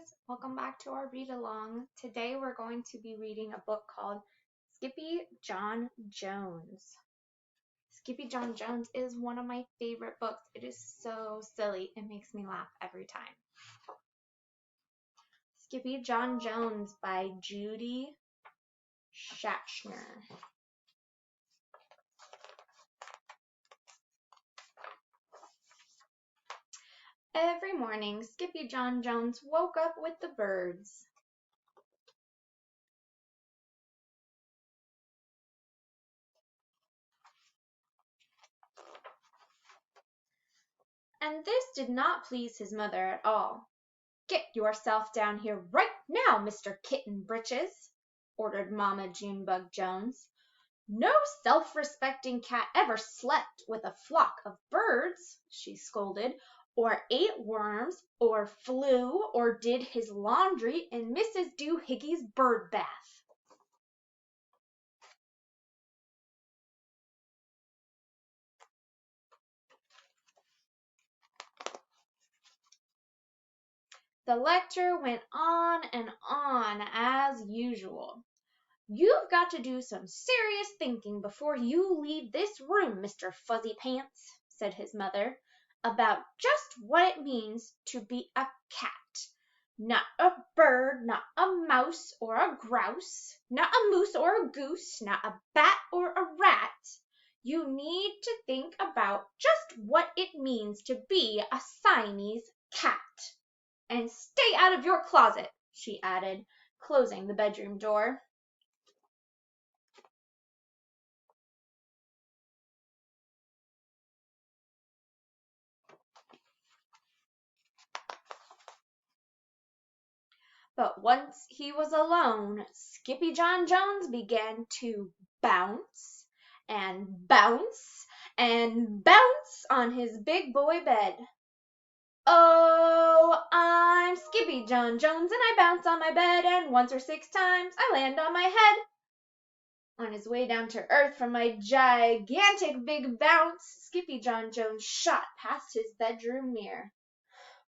guys, welcome back to our read along. Today we're going to be reading a book called Skippyjon Jones. Skippyjon Jones is one of my favorite books. It is so silly. It makes me laugh every time. Skippyjon Jones by Judy Shatner. Every morning, Skippyjon Jones woke up with the birds. And this did not please his mother at all. "Get yourself down here right now, Mr. Kitten Britches," ordered Mamma Junebug Jones. "No self-respecting cat ever slept with a flock of birds," she scolded, "or ate worms, or flew, or did his laundry in Mrs. Doohiggy's bird bath." The lecture went on and on as usual. "You've got to do some serious thinking before you leave this room, Mr. Fuzzy Pants," said his mother, "about just what it means to be a cat. Not a bird, not a mouse or a grouse, not a moose or a goose, not a bat or a rat. You need to think about just what it means to be a Siamese cat. And stay out of your closet," she added, closing the bedroom door. But once he was alone, Skippyjon Jones began to bounce and bounce and bounce on his big boy bed. "Oh, I'm Skippyjon Jones, and I bounce on my bed, and once or 6 times I land on my head." On his way down to earth from my gigantic big bounce, Skippyjon Jones shot past his bedroom mirror.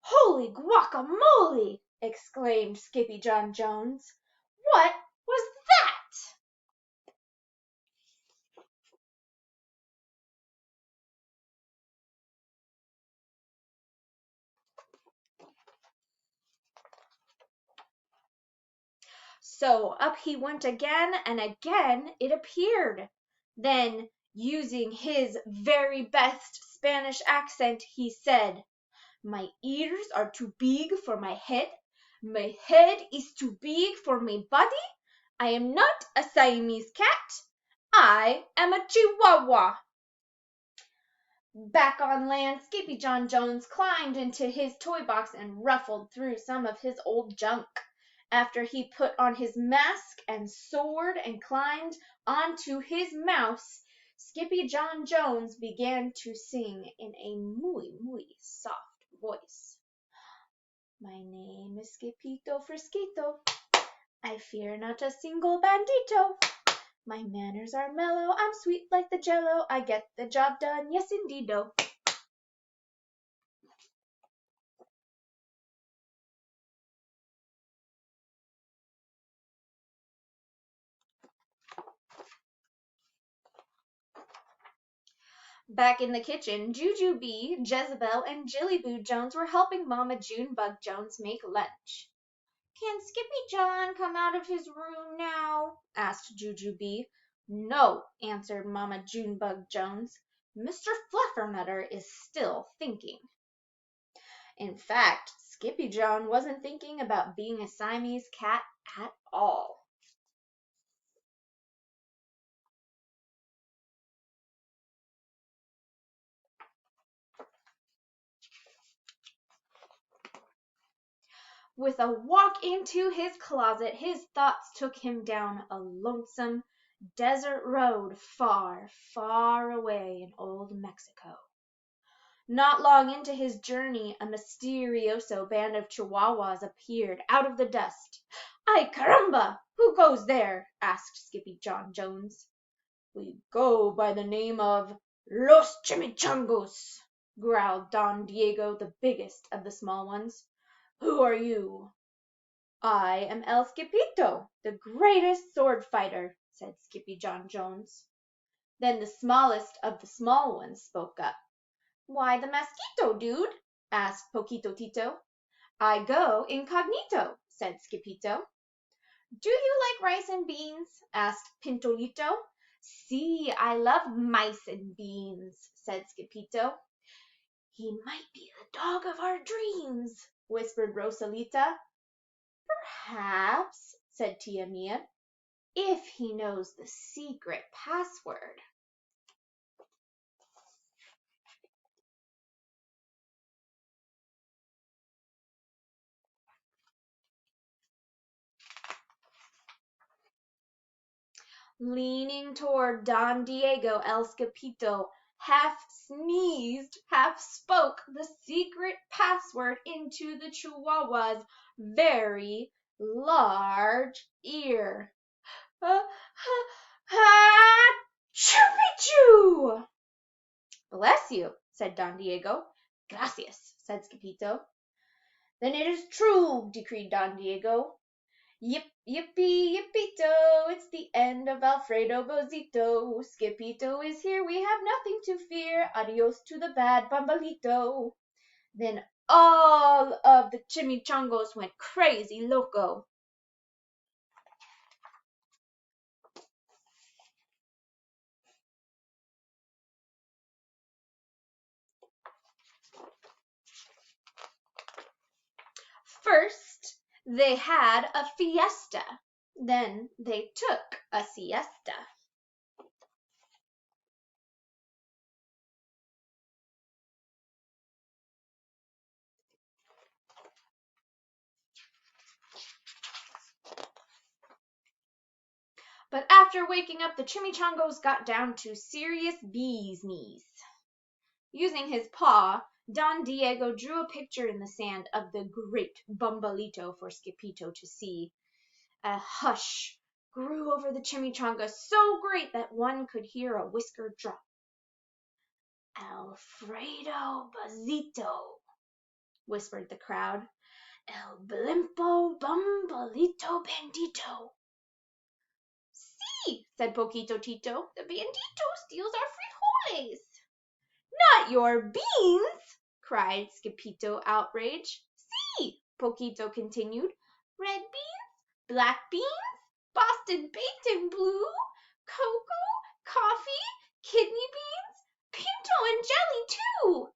"Holy guacamole!" exclaimed Skippyjon Jones. "What was that?" So up he went again, and again it appeared. Then, using his very best Spanish accent, he said, "My ears are too big for my head is too big for my body. I am not a Siamese cat. I am a Chihuahua." Back on land, Skippyjon Jones climbed into his toy box and ruffled through some of his old junk. After he put on his mask and sword and climbed onto his mouse, Skippyjon Jones began to sing in a muy soft voice. "My name is Skippito Frisquito. I fear not a single bandito. My manners are mellow, I'm sweet like the jello. I get the job done, yes indeedo." Back in the kitchen, Jujubee, Jezebel, and Jillyboo Jones were helping Mama Junebug Jones make lunch. "Can Skippyjon come out of his room now?" asked Jujubee. "No," answered Mama Junebug Jones. "Mr. Fluffernutter is still thinking." In fact, Skippyjon wasn't thinking about being a Siamese cat at all. With a walk into his closet, his thoughts took him down a lonesome desert road far, far away in old Mexico. Not long into his journey, a mysterioso band of Chihuahuas appeared out of the dust. "Ay caramba! Who goes there?" asked Skippyjon Jones. "We go by the name of Los Chimichangos," growled Don Diego, the biggest of the small ones. "Who are you?" I am El Skippito, the greatest sword fighter, said Skippyjon Jones. Then the smallest of the small ones spoke up. Why the mosquito, dude? asked Poquito Tito. I go incognito, said Skippito. Do you like rice and beans? asked Pintolito. See, I love mice and beans, said Skippito. He might be the dog of our dreams, whispered Rosalita. Perhaps, said Tia Mia, if he knows the secret password. Leaning toward Don Diego El Scapito, half sneezed, half spoke the secret password into the Chihuahua's very large ear. Choo-pee-choo! Bless you, said Don Diego. Gracias, said Scapito. Then it is true, decreed Don Diego. Yip, yippee, yippito, it's the end of Alfredo Bozito. Skippito is here, we have nothing to fear. Adios to the bad Bambalito. Then all of the chimichangos went crazy loco. First, they had a fiesta. Then they took a siesta. But after waking up, the chimichangos got down to serious bee's knees. Using his paw, Don Diego drew a picture in the sand of the great Bumbalito for Skippito to see. A hush grew over the chimichanga, so great that one could hear a whisker drop. Alfredo Bazito, whispered the crowd. El Blimpo Bumbalito Bandito. See, said Poquito Tito, the bandito steals our frijoles. Not your beans, cried Skippito, outraged. See, Poquito continued. Red beans, black beans, Boston baked and blue, cocoa, coffee, kidney beans, pinto and jelly too.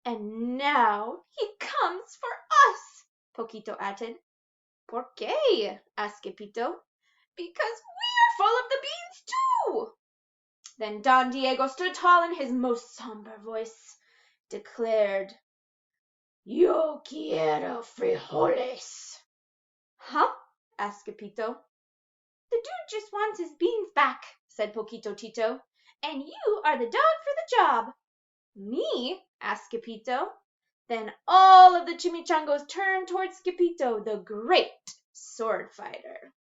And now he comes for us, Poquito added. ¿Por qué? asked Skippito. Because we're full of the beans too. Then Don Diego stood tall and his most somber voice declared, Yo quiero frijoles. Huh? asked Pepito. The dude just wants his beans back, said Poquito Tito. And you are the dog for the job. Me? asked Skippito. Then all of the chimichangos turned towards Skippito, the great sword fighter.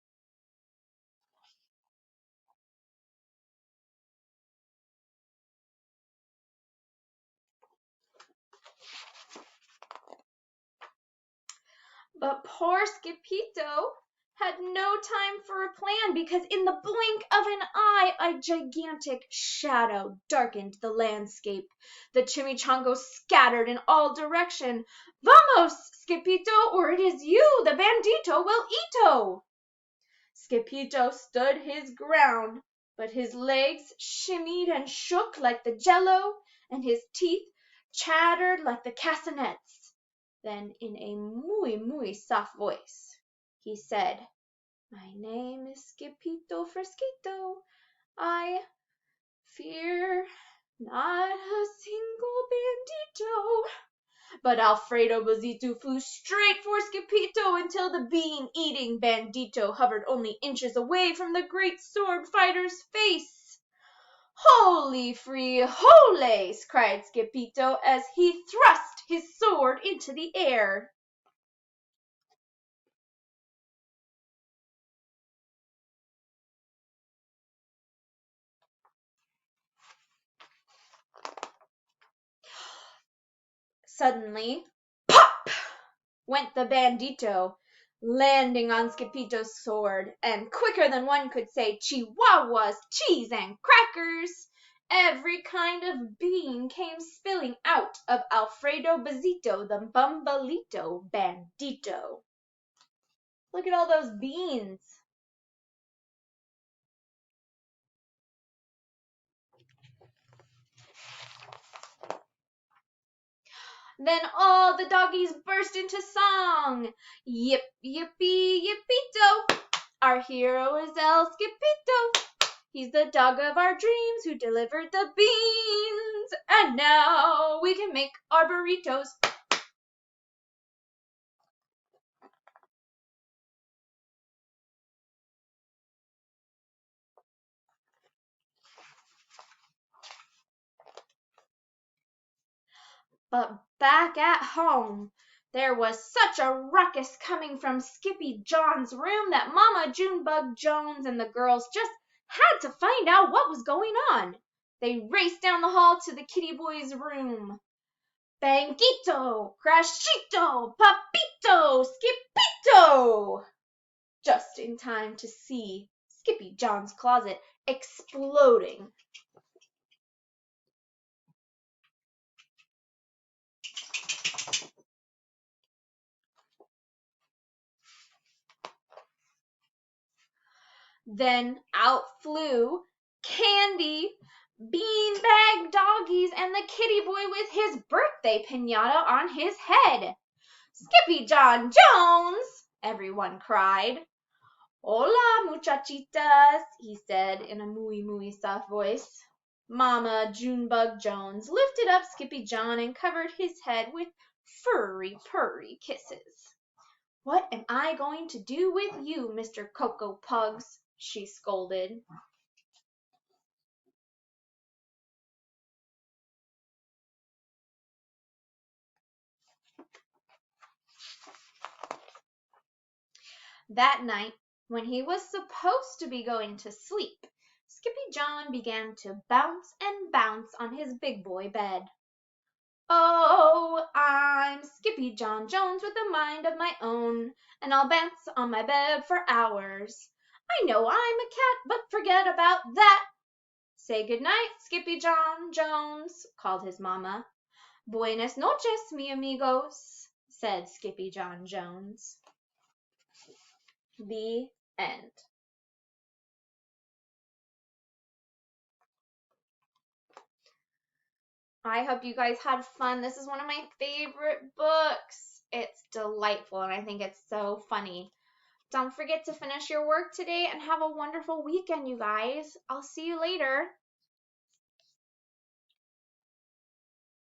But poor Skippito had no time for a plan because in the blink of an eye a gigantic shadow darkened the landscape. The chimichangos scattered in all directions. Vamos, Skippito, or it is you, the bandito will eato. Skippito stood his ground, but his legs shimmied and shook like the jello, and his teeth chattered like the castanets. Then in a muy soft voice, he said, My name is Skippito Fresquito. I fear not a single bandito. But Alfredo Bozito flew straight for Skippito until the bean-eating bandito hovered only inches away from the great sword fighter's face. Holy frijoles! cried Skippito as he thrust his sword into the air. Suddenly, pop! went the bandito, landing on Skippyjo's sword, and quicker than one could say chihuahuas, cheese, and crackers, every kind of bean came spilling out of Alfredo Bezito the Bumbalito Bandito. Look at all those beans. Then all the doggies burst into song. Yip, yippee, yippito. Our hero is El Skippito. He's the dog of our dreams who delivered the beans. And now we can make our burritos. But back at home, there was such a ruckus coming from Skippyjon's room that Mama Junebug Jones and the girls just had to find out what was going on. They raced down the hall to the kitty boy's room. Banguito, Crashito, Papito, Skippito! Just in time to see Skippyjon's closet exploding. Then out flew Candy, beanbag doggies, and the kitty boy with his birthday piñata on his head. Skippyjon Jones! Everyone cried. Hola, muchachitas, he said in a mooey soft voice. Mama Junebug Jones lifted up Skippyjon and covered his head with furry purry kisses. What am I going to do with you, Mr. Cocoa Pugs? She scolded. That night, when he was supposed to be going to sleep, Skippyjon began to bounce and bounce on his big boy bed. Oh, I'm Skippyjon Jones with a mind of my own, and I'll bounce on my bed for hours. I know I'm a cat, but forget about that. Say good night, Skippyjon Jones, called his mama. Buenas noches, mi amigos, said Skippyjon Jones. The end. I hope you guys had fun. This is one of my favorite books. It's delightful and I think it's so funny. Don't forget to finish your work today and have a wonderful weekend, you guys. I'll see you later.